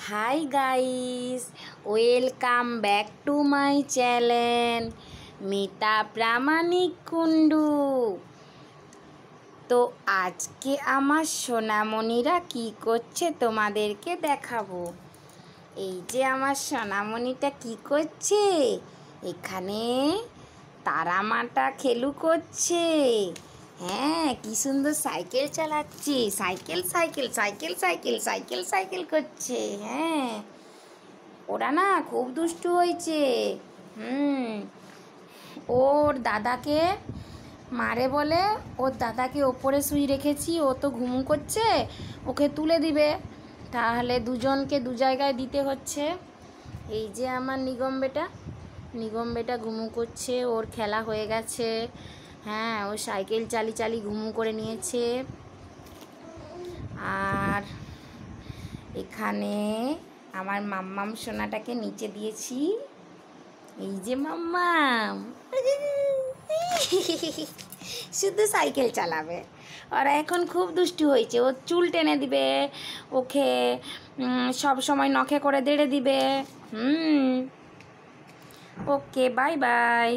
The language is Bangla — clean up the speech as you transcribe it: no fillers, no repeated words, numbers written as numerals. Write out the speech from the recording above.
High guys, welcome back to my channel Mita Pramanik Kundu. তো আজকে আমার সোনামণিরা কি করছে তোমাদেরকে দেখাবো। এই যে আমার সোনামণিটা কি করছে, এখানে তারামাটা খেলু করছে। হ্যাঁ, কি সুন্দর সাইকেল চালাচ্ছে, cycle cycle cycle cycle cycle cycle করছে। হ্যাঁ, ওরা না খুব দুষ্টু হয়েছে। ওর দাদাকে মারে বলে ওর দাদাকে ওপরে শুয়ে রেখেছি, ও তো ঘুমু করছে, ওকে তুলে দিবে, তাহলে দুজনকে দু জায়গায় দিতে হচ্ছে। এই যে আমার নিগম বেটা ঘুমু করছে, ওর খেলা হয়ে গেছে। হ্যাঁ, ও সাইকেল চালি চালি ঘুমু করে নিয়েছে। আর এখানে আমার মাম্মাম সোনাটাকে নিচে দিয়েছি। এই যে মাম্মাম শুধু সাইকেল চালাবে। ওরা এখন খুব দুষ্টু হয়েছে, ও চুল টেনে দিবে, ওকে সব সময় নখে করে দেড়ে দিবে। ওকে, বাই বাই।